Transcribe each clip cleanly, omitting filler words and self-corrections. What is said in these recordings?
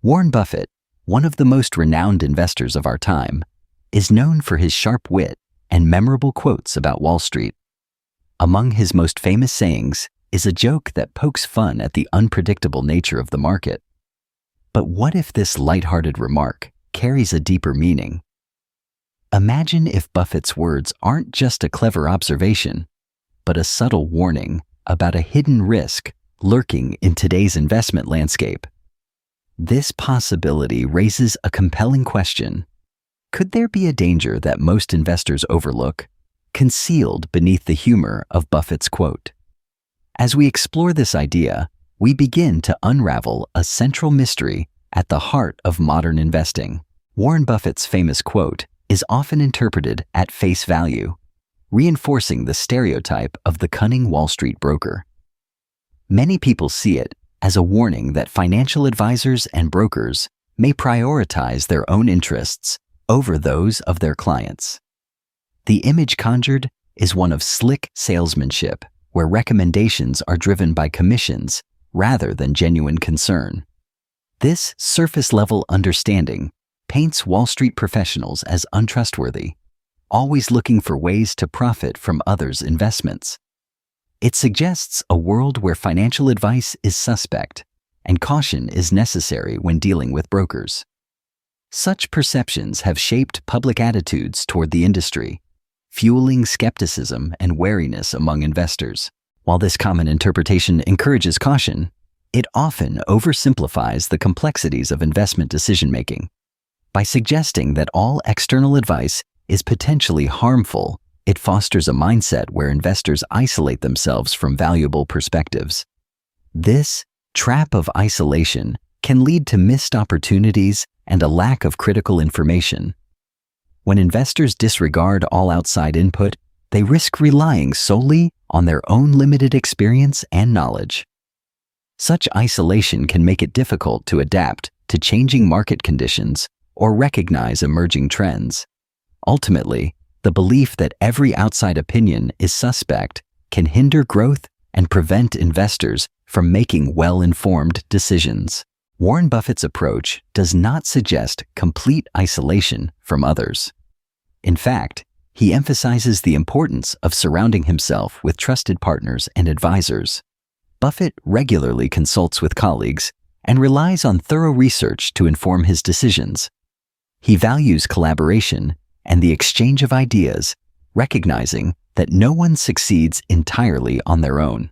Warren Buffett, one of the most renowned investors of our time, is known for his sharp wit and memorable quotes about Wall Street. Among his most famous sayings is a joke that pokes fun at the unpredictable nature of the market. But what if this lighthearted remark carries a deeper meaning? Imagine if Buffett's words aren't just a clever observation, but a subtle warning about a hidden risk lurking in today's investment landscape. This possibility raises a compelling question. Could there be a danger that most investors overlook, concealed beneath the humor of Buffett's quote? As we explore this idea, we begin to unravel a central mystery at the heart of modern investing. Warren Buffett's famous quote is often interpreted at face value, reinforcing the stereotype of the cunning Wall Street broker. Many people see it as a warning that financial advisors and brokers may prioritize their own interests over those of their clients. The image conjured is one of slick salesmanship, where recommendations are driven by commissions rather than genuine concern. This surface-level understanding paints Wall Street professionals as untrustworthy, always looking for ways to profit from others' investments. It suggests a world where financial advice is suspect and caution is necessary when dealing with brokers. Such perceptions have shaped public attitudes toward the industry, fueling skepticism and wariness among investors. While this common interpretation encourages caution, it often oversimplifies the complexities of investment decision-making. By suggesting that all external advice is potentially harmful, it fosters a mindset where investors isolate themselves from valuable perspectives. This trap of isolation can lead to missed opportunities and a lack of critical information. When investors disregard all outside input, they risk relying solely on their own limited experience and knowledge. Such isolation can make it difficult to adapt to changing market conditions or recognize emerging trends. Ultimately, the belief that every outside opinion is suspect can hinder growth and prevent investors from making well-informed decisions. Warren Buffett's approach does not suggest complete isolation from others. In fact, he emphasizes the importance of surrounding himself with trusted partners and advisors. Buffett regularly consults with colleagues and relies on thorough research to inform his decisions. He values collaboration and the exchange of ideas, recognizing that no one succeeds entirely on their own.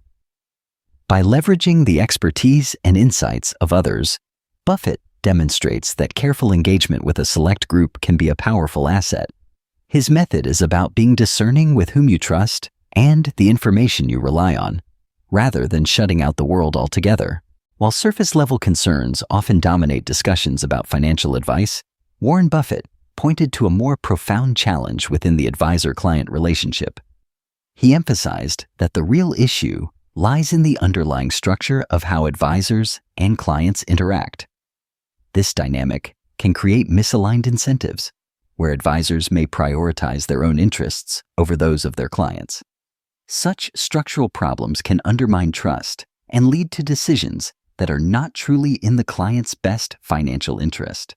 By leveraging the expertise and insights of others, Buffett demonstrates that careful engagement with a select group can be a powerful asset. His method is about being discerning with whom you trust and the information you rely on, rather than shutting out the world altogether. While surface-level concerns often dominate discussions about financial advice, Warren Buffett pointed to a more profound challenge within the advisor-client relationship. He emphasized that the real issue lies in the underlying structure of how advisors and clients interact. This dynamic can create misaligned incentives, where advisors may prioritize their own interests over those of their clients. Such structural problems can undermine trust and lead to decisions that are not truly in the client's best financial interest.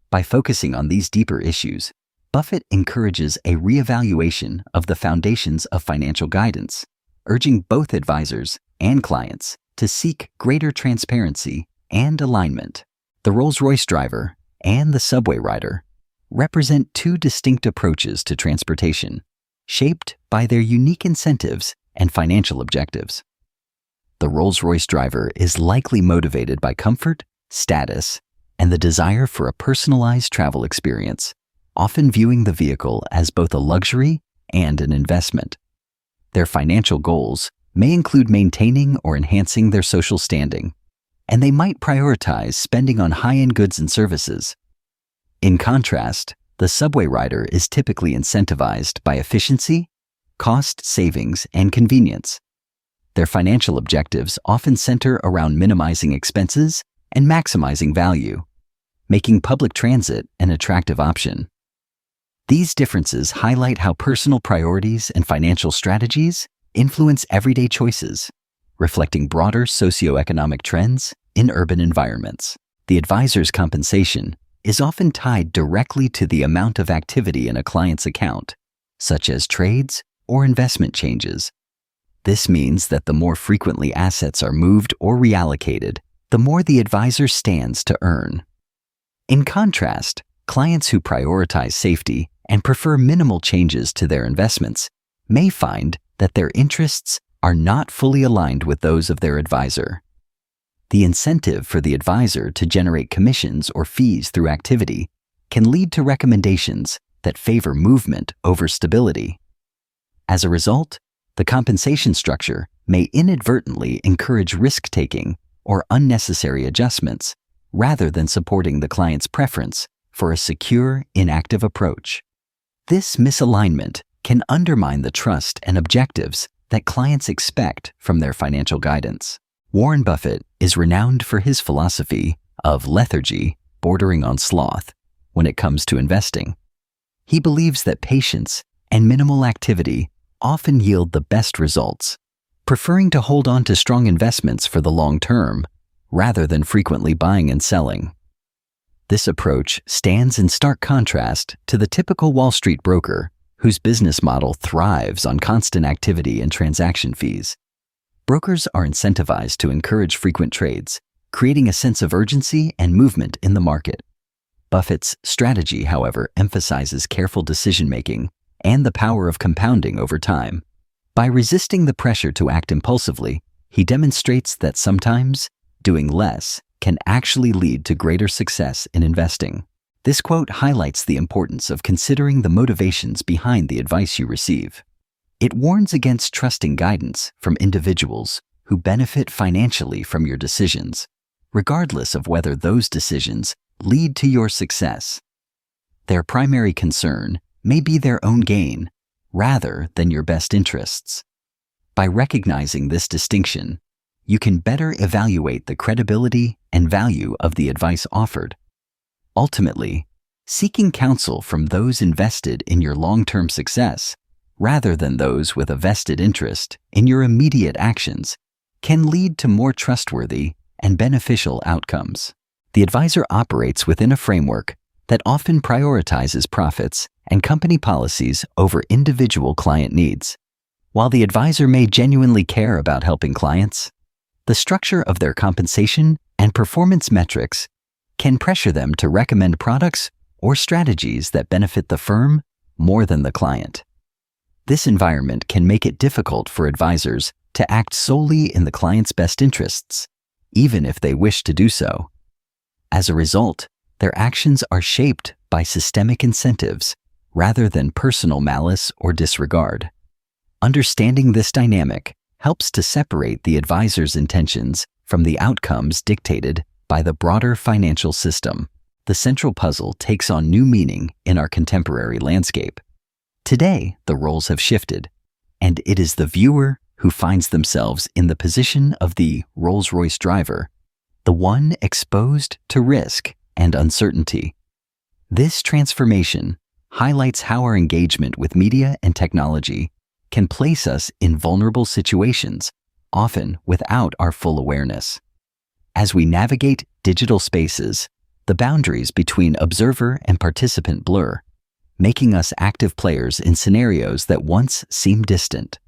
By focusing on these deeper issues, Buffett encourages a reevaluation of the foundations of financial guidance, urging both advisors and clients to seek greater transparency and alignment. The Rolls Royce driver and the subway rider represent two distinct approaches to transportation, shaped by their unique incentives and financial objectives. The Rolls Royce driver is likely motivated by comfort, status, and the desire for a personalized travel experience, often viewing the vehicle as both a luxury and an investment. Their financial goals may include maintaining or enhancing their social standing, and they might prioritize spending on high-end goods and services. In contrast, the subway rider is typically incentivized by efficiency, cost savings, and convenience. Their financial objectives often center around minimizing expenses and maximizing value, making public transit an attractive option. These differences highlight how personal priorities and financial strategies influence everyday choices, reflecting broader socioeconomic trends in urban environments. The advisor's compensation is often tied directly to the amount of activity in a client's account, such as trades or investment changes. This means that the more frequently assets are moved or reallocated, the more the advisor stands to earn. In contrast, clients who prioritize safety and prefer minimal changes to their investments may find that their interests are not fully aligned with those of their advisor. The incentive for the advisor to generate commissions or fees through activity can lead to recommendations that favor movement over stability. As a result, the compensation structure may inadvertently encourage risk-taking or unnecessary adjustments rather than supporting the client's preference for a secure, inactive approach. This misalignment can undermine the trust and objectives that clients expect from their financial guidance. Warren Buffett is renowned for his philosophy of lethargy bordering on sloth when it comes to investing. He believes that patience and minimal activity often yield the best results, preferring to hold on to strong investments for the long term rather than frequently buying and selling. This approach stands in stark contrast to the typical Wall Street broker whose business model thrives on constant activity and transaction fees. Brokers are incentivized to encourage frequent trades, creating a sense of urgency and movement in the market. Buffett's strategy, however, emphasizes careful decision-making and the power of compounding over time. By resisting the pressure to act impulsively, he demonstrates that sometimes doing less can actually lead to greater success in investing. This quote highlights the importance of considering the motivations behind the advice you receive. It warns against trusting guidance from individuals who benefit financially from your decisions, regardless of whether those decisions lead to your success. Their primary concern may be their own gain rather than your best interests. By recognizing this distinction, you can better evaluate the credibility and value of the advice offered. Ultimately, seeking counsel from those invested in your long-term success rather than those with a vested interest in your immediate actions can lead to more trustworthy and beneficial outcomes. The advisor operates within a framework that often prioritizes profits and company policies over individual client needs. While the advisor may genuinely care about helping clients, the structure of their compensation and performance metrics can pressure them to recommend products or strategies that benefit the firm more than the client. This environment can make it difficult for advisors to act solely in the client's best interests, even if they wish to do so. As a result, their actions are shaped by systemic incentives rather than personal malice or disregard. Understanding this dynamic helps to separate the advisor's intentions from the outcomes dictated by the broader financial system. The central puzzle takes on new meaning in our contemporary landscape. Today, the roles have shifted, and it is the viewer who finds themselves in the position of the Rolls Royce driver, the one exposed to risk and uncertainty. This transformation highlights how our engagement with media and technology can place us in vulnerable situations, often without our full awareness. As we navigate digital spaces, the boundaries between observer and participant blur, making us active players in scenarios that once seemed distant.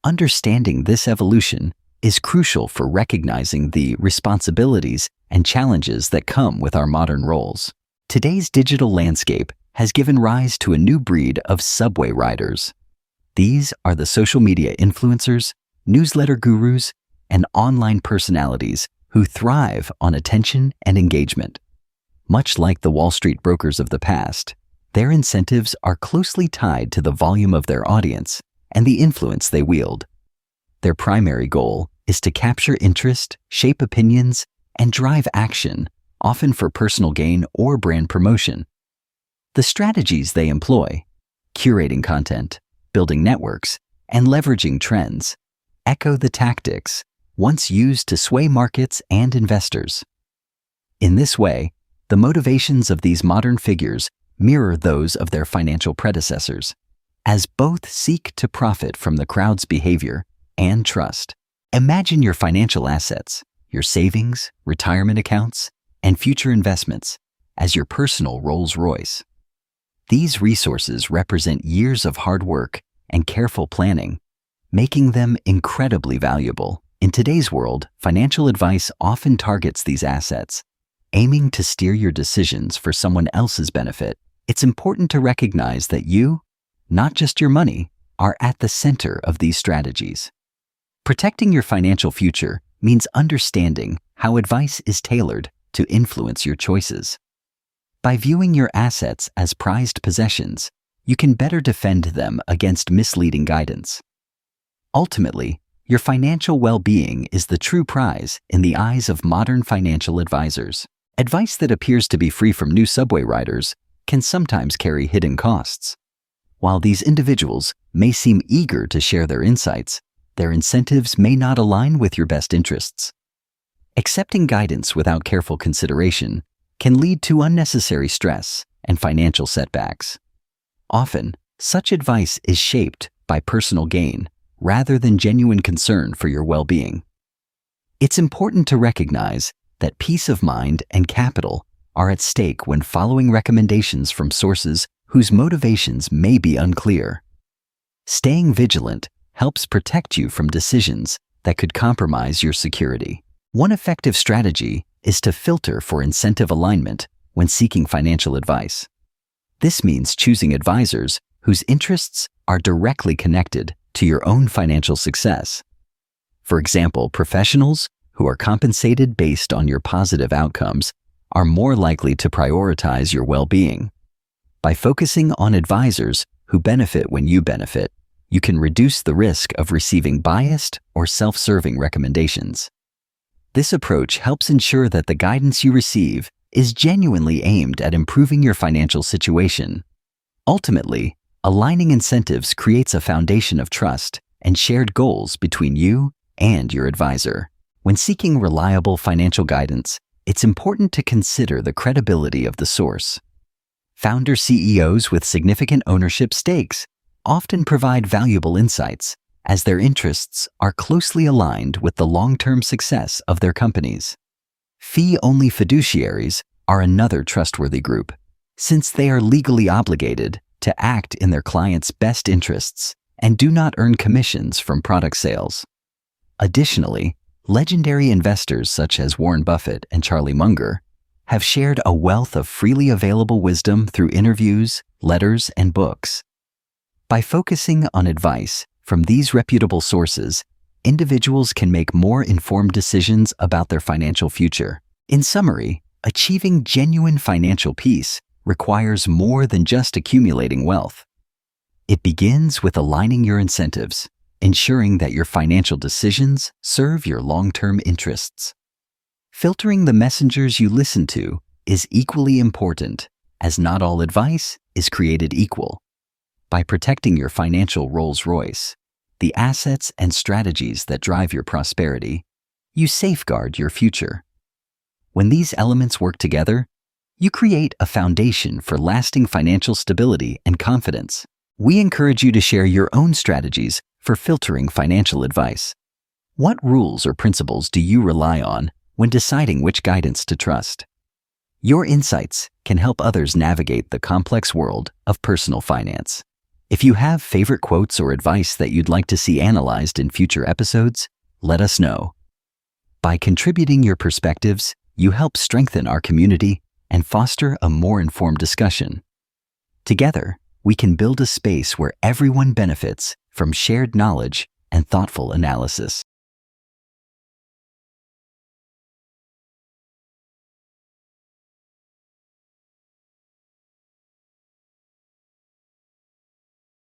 Understanding this evolution is crucial for recognizing the responsibilities and challenges that come with our modern roles. Today's digital landscape has given rise to a new breed of subway riders. These are the social media influencers, newsletter gurus, and online personalities who thrive on attention and engagement. Much like the Wall Street brokers of the past, their incentives are closely tied to the volume of their audience and the influence they wield. Their primary goal is to capture interest, shape opinions, and drive action, often for personal gain or brand promotion. The strategies they employ, curating content, building networks, and leveraging trends, echo the tactics once used to sway markets and investors. In this way, the motivations of these modern figures mirror those of their financial predecessors, as both seek to profit from the crowd's behavior and trust. Imagine your financial assets, your savings, retirement accounts, and future investments as your personal Rolls Royce. These resources represent years of hard work and careful planning, making them incredibly valuable. In today's world, financial advice often targets these assets, aiming to steer your decisions for someone else's benefit. It's important to recognize that you, not just your money, are at the center of these strategies. Protecting your financial future means understanding how advice is tailored to influence your choices. By viewing your assets as prized possessions, you can better defend them against misleading guidance. Ultimately, your financial well-being is the true prize in the eyes of modern financial advisors. Advice that appears to be free from new subway riders can sometimes carry hidden costs. While these individuals may seem eager to share their insights, their incentives may not align with your best interests. Accepting guidance without careful consideration can lead to unnecessary stress and financial setbacks. Often, such advice is shaped by personal gain rather than genuine concern for your well-being. It's important to recognize that peace of mind and capital are at stake when following recommendations from sources whose motivations may be unclear. Staying vigilant helps protect you from decisions that could compromise your security. One effective strategy is to filter for incentive alignment when seeking financial advice. This means choosing advisors whose interests are directly connected to your own financial success. For example, professionals who are compensated based on your positive outcomes are more likely to prioritize your well-being. By focusing on advisors who benefit when you benefit, you can reduce the risk of receiving biased or self-serving recommendations. This approach helps ensure that the guidance you receive is genuinely aimed at improving your financial situation. Ultimately, aligning incentives creates a foundation of trust and shared goals between you and your advisor. When seeking reliable financial guidance, it's important to consider the credibility of the source. Founder CEOs with significant ownership stakes often provide valuable insights, as their interests are closely aligned with the long-term success of their companies. Fee-only fiduciaries are another trustworthy group, since they are legally obligated to act in their clients' best interests and do not earn commissions from product sales. Additionally, legendary investors such as Warren Buffett and Charlie Munger have shared a wealth of freely available wisdom through interviews, letters, and books. By focusing on advice from these reputable sources, individuals can make more informed decisions about their financial future. In summary, achieving genuine financial peace requires more than just accumulating wealth. It begins with aligning your incentives, ensuring that your financial decisions serve your long-term interests. Filtering the messengers you listen to is equally important, as not all advice is created equal. By protecting your financial Rolls Royce, the assets and strategies that drive your prosperity, you safeguard your future. When these elements work together, you create a foundation for lasting financial stability and confidence. We encourage you to share your own strategies for filtering financial advice. What rules or principles do you rely on when deciding which guidance to trust? Your insights can help others navigate the complex world of personal finance. If you have favorite quotes or advice that you'd like to see analyzed in future episodes, let us know. By contributing your perspectives, you help strengthen our community and foster a more informed discussion. Together, we can build a space where everyone benefits from shared knowledge and thoughtful analysis.